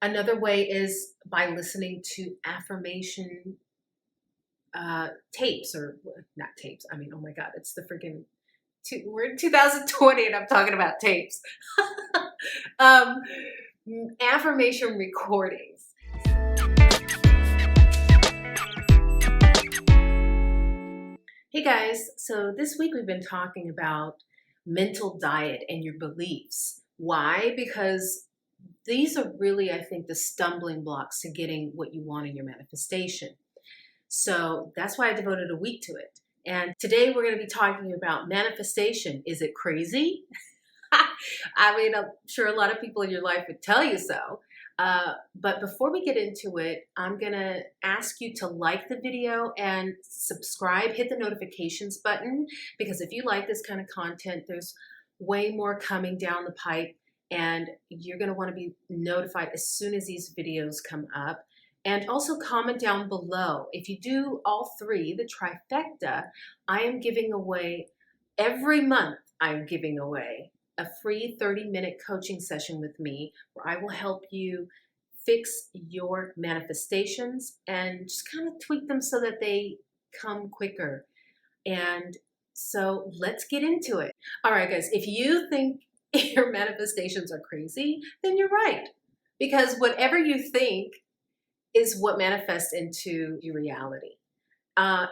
Another way is by listening to affirmation tapes, or not tapes. I mean, oh my God, it's the freaking, we're in 2020 and I'm talking about tapes. um, Affirmation recordings. Hey guys, so this week we've been talking about mental diet and your beliefs. Why? Because these are really, I think, the stumbling blocks to getting what you want in your manifestation. So that's why I devoted a week to it. And today we're going to be talking about manifestation. Is it crazy? I mean, I'm sure a lot of people in your life would tell you so. But before we get into it, I'm going to ask you to like the video and subscribe, hit the notifications button, because if you like this kind of content, there's way more coming down the pipe, and you're going to want to be notified as soon as these videos come up. And also comment down below. If you do all three, the trifecta, I am giving away, every month I'm giving away a free 30-minute coaching session with me where I will help you fix your manifestations and just kind of tweak them so that they come quicker. And so let's get into it. All right, guys, if you think your manifestations are crazy, then you're right. Because whatever you think is what manifests into your reality. Are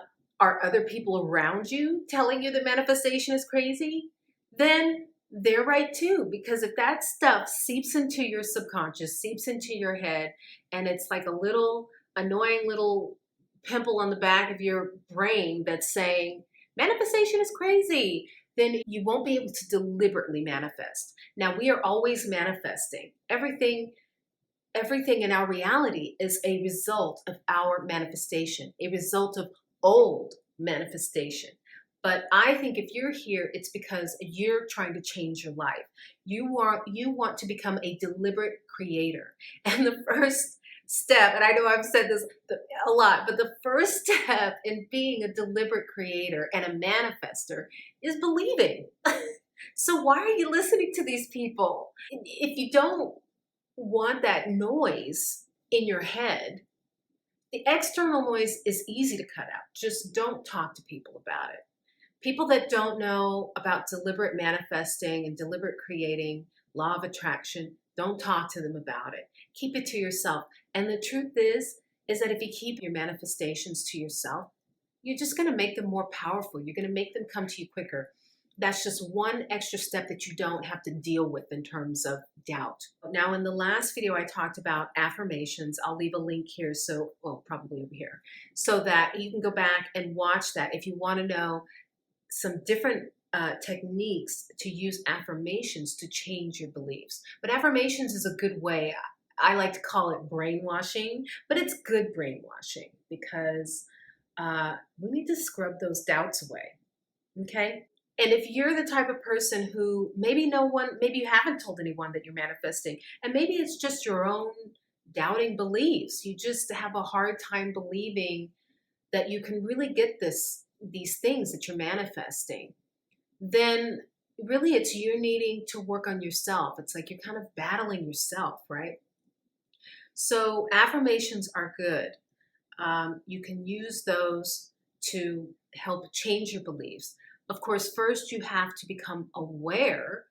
other people around you telling you the manifestation is crazy? Then they're right too, because if that stuff seeps into your subconscious, seeps into your head, and it's like a little annoying little pimple on the back of your brain that's saying manifestation is crazy, then you won't be able to deliberately manifest. Now, we are always manifesting. Everything in our reality is a result of our manifestation, a result of old manifestation. But I think if you're here, it's because you're trying to change your life. You want to become a deliberate creator. And the first step, and I know I've said this a lot, but the first step in being a deliberate creator and a manifester is believing. So why are you listening to these people? If you don't want that noise in your head, the external noise is easy to cut out. Just don't talk to people about it. People that don't know about deliberate manifesting and deliberate creating, law of attraction, don't talk to them about it. Keep it to yourself. And the truth is that if you keep your manifestations to yourself, you're just going to make them more powerful. You're going to make them come to you quicker. That's just one extra step that you don't have to deal with in terms of doubt. Now, in the last video, I talked about affirmations. I'll leave a link here, probably over here, so that you can go back and watch that if you want to know some different techniques to use affirmations to change your beliefs. But affirmations is a good way. I like to call it brainwashing, but it's good brainwashing because we need to scrub those doubts away, okay? And if you're the type of person who maybe you haven't told anyone that you're manifesting, and maybe it's just your own doubting beliefs, you just have a hard time believing that you can really get these things that you're manifesting, then really it's you needing to work on yourself. It's like you're kind of battling yourself, right? So affirmations are good. You can use those to help change your beliefs. Of course, first you have to become aware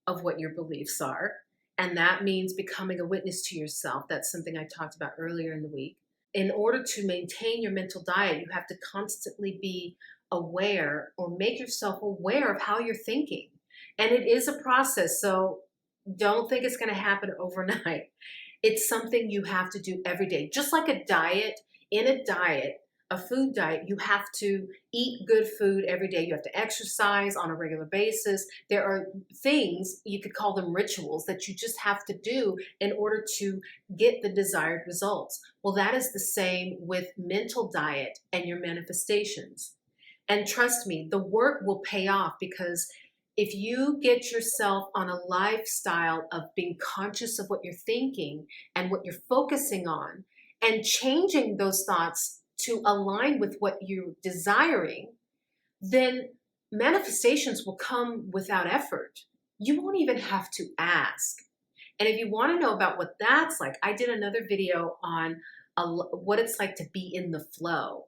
of what your beliefs are, and that means becoming a witness to yourself. That's something I talked about earlier in the week. In order to maintain your mental diet, you have to constantly be aware or make yourself aware of how you're thinking. And it is a process, so don't think it's going to happen overnight. It's something you have to do every day. Just like a diet, a food diet, you have to eat good food every day. You have to exercise on a regular basis. There are things, you could call them rituals, that you just have to do in order to get the desired results. Well, that is the same with mental diet and your manifestations. And trust me, the work will pay off, because if you get yourself on a lifestyle of being conscious of what you're thinking and what you're focusing on, and changing those thoughts to align with what you're desiring, then manifestations will come without effort. You won't even have to ask. And if you want to know about what that's like, I did another video on what it's like to be in the flow.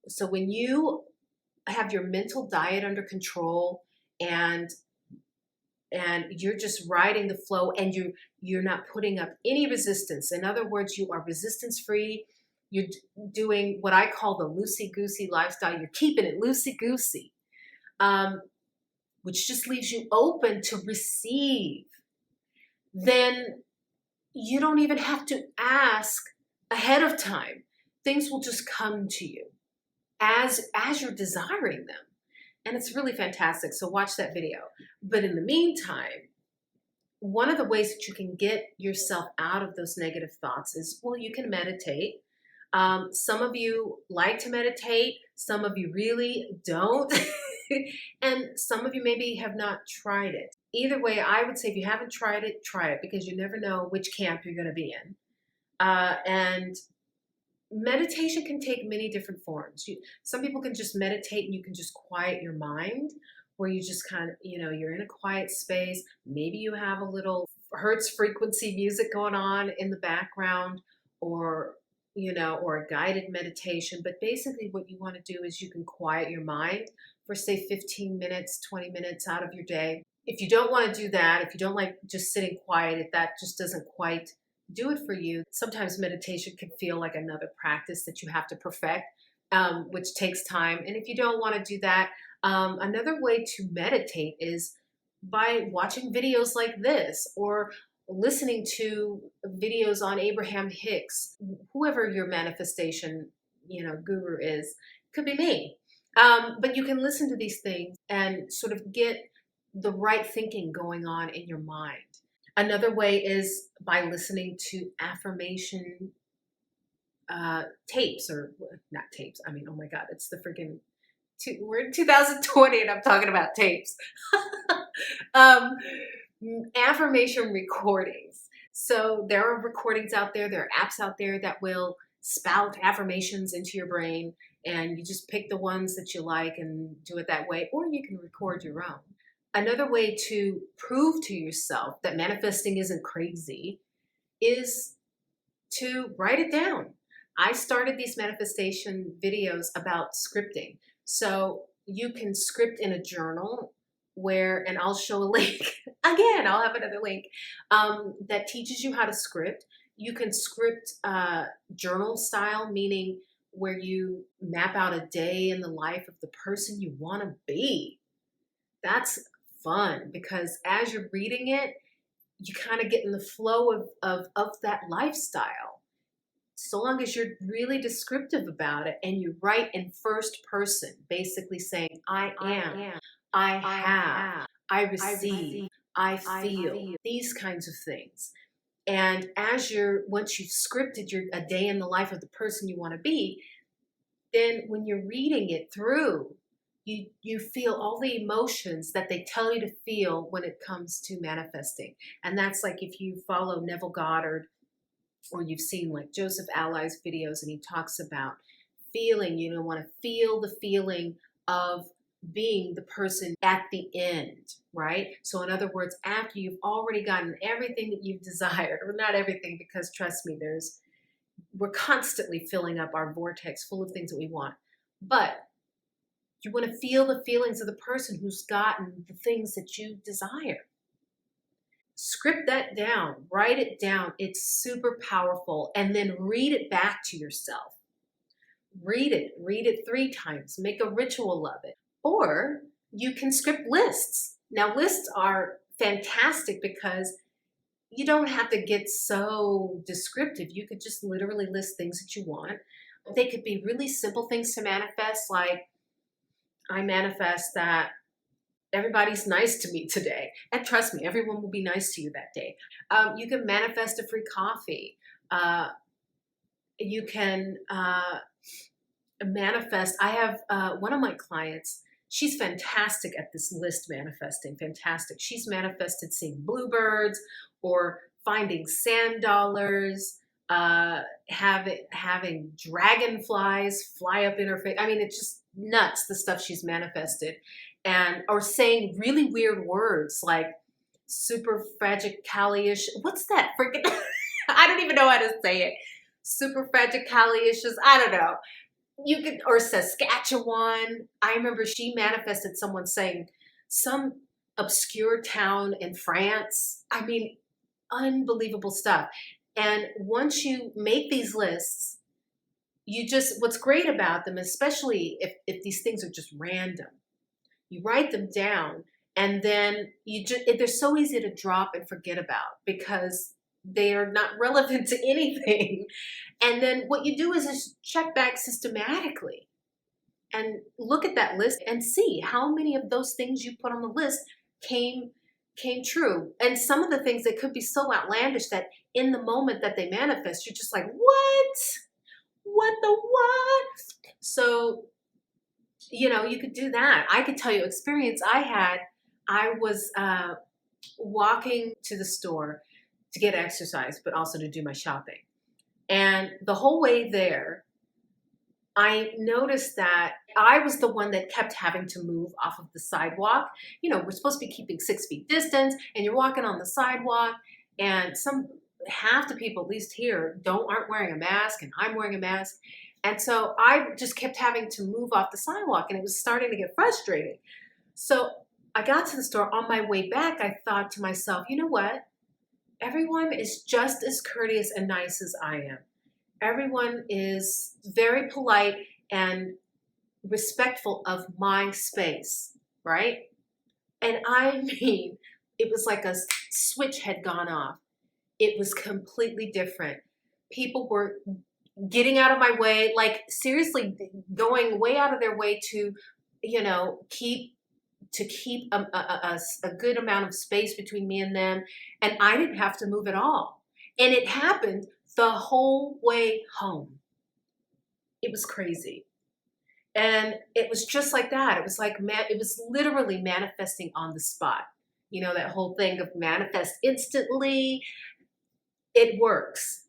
So when you have your mental diet under control and you're just riding the flow, and you're not putting up any resistance. In other words, you are resistance free. You're doing what I call the loosey-goosey lifestyle. You're keeping it loosey-goosey, which just leaves you open to receive. Then you don't even have to ask ahead of time. Things will just come to you as you're desiring them. And it's really fantastic. So watch that video. But in the meantime, one of the ways that you can get yourself out of those negative thoughts is, well, you can meditate. Some of you like to meditate. Some of you really don't. And some of you maybe have not tried it. Either way, I would say if you haven't tried it, try it, because you never know which camp you're going to be in. And meditation can take many different forms. Some people can just meditate and you can just quiet your mind, where you just kind of, you're in a quiet space. Maybe you have a little Hertz frequency music going on in the background, or a guided meditation. But basically what you want to do is you can quiet your mind for, say, 15 minutes, 20 minutes out of your day. If you don't want to do that, if you don't like just sitting quiet, if that just doesn't quite do it for you, sometimes meditation can feel like another practice that you have to perfect, which takes time. And if you don't want to do that, another way to meditate is by watching videos like this, or listening to videos on Abraham Hicks, whoever your manifestation, guru is. Could be me. But you can listen to these things and sort of get the right thinking going on in your mind. Another way is by listening to affirmation tapes, or not tapes. I mean, oh my God, it's the freaking, we're in 2020 and I'm talking about tapes. Affirmation recordings. So there are recordings out there, there are apps out there that will spout affirmations into your brain, and you just pick the ones that you like and do it that way, or you can record your own. Another way to prove to yourself that manifesting isn't crazy is to write it down. I started these manifestation videos about scripting. So you can script in a journal and I'll show a link. Again, I'll have another link that teaches you how to script. You can script journal style, meaning where you map out a day in the life of the person you want to be. That's fun, because as you're reading it, you kind of get in the flow of that lifestyle. So long as you're really descriptive about it and you write in first person, basically saying, I am, I have, I receive, I feel, these kinds of things. And once you've scripted a day in the life of the person you want to be, then when you're reading it through, you feel all the emotions that they tell you to feel when it comes to manifesting. And that's like if you follow Neville Goddard, or you've seen like Joseph Ally's videos, and he talks about feeling, want to feel the feeling of being the person at the end, right? So in other words, after you've already gotten everything that you've desired, or not everything, because trust me, we're constantly filling up our vortex full of things that we want. But you want to feel the feelings of the person who's gotten the things that you desire. Script that down, write it down. It's super powerful. And then read it back to yourself. Read it 3 times. Make a ritual of it. Or you can script lists. Now, lists are fantastic because you don't have to get so descriptive. You could just literally list things that you want. They could be really simple things to manifest, like, I manifest that everybody's nice to me today. And trust me, everyone will be nice to you that day. You can manifest a free coffee. You can manifest. I have one of my clients, she's fantastic at this list manifesting, fantastic. She's manifested seeing bluebirds, or finding sand dollars, having dragonflies fly up in her face. I mean, it's just nuts, the stuff she's manifested. Or saying really weird words like, superfragicality-ish. What's that freaking? I don't even know how to say it. Superfragicality-ish. I don't know. You could, or Saskatchewan. I remember she manifested someone saying some obscure town in France. I mean, unbelievable stuff. And once you make these lists, you just, what's great about them, especially if these things are just random, you write them down and then you just, they're so easy to drop and forget about because they are not relevant to anything. And then what you do is just check back systematically and look at that list and see how many of those things you put on the list came true. And some of the things that could be so outlandish that in the moment that they manifest, you're just like, what the what? So, you know, you could do that. I could tell you experience I had. I was walking to the store to get exercise, but also to do my shopping. And the whole way there, I noticed that I was the one that kept having to move off of the sidewalk. You know, we're supposed to be keeping 6 feet distance, and you're walking on the sidewalk, and half the people, at least here, aren't wearing a mask, and I'm wearing a mask. And so I just kept having to move off the sidewalk, and it was starting to get frustrating. So I got to the store. On my way back, I thought to myself, you know what? Everyone is just as courteous and nice as I am. Everyone is very polite and respectful of my space, right? And I mean, it was like a switch had gone off. It was completely different. People were getting out of my way, like seriously going way out of their way to, you know, keep a good amount of space between me and them. And I didn't have to move at all. And it happened the whole way home. It was crazy. And it was just like that. It was like, it was literally manifesting on the spot. You know, that whole thing of manifest instantly. It works.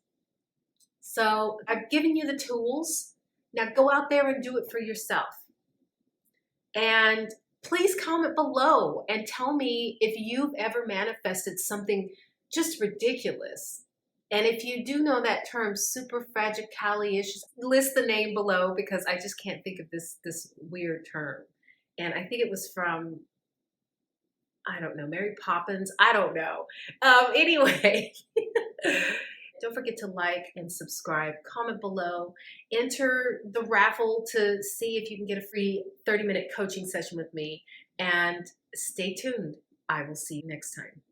So I've given you the tools. Now go out there and do it for yourself. And please comment below and tell me if you've ever manifested something just ridiculous. And if you do know that term, superfragicality-ish, list the name below because I just can't think of this weird term. And I think it was from, I don't know, Mary Poppins. I don't know. Anyway, don't forget to like and subscribe, comment below, enter the raffle to see if you can get a free 30-minute coaching session with me, and stay tuned. I will see you next time.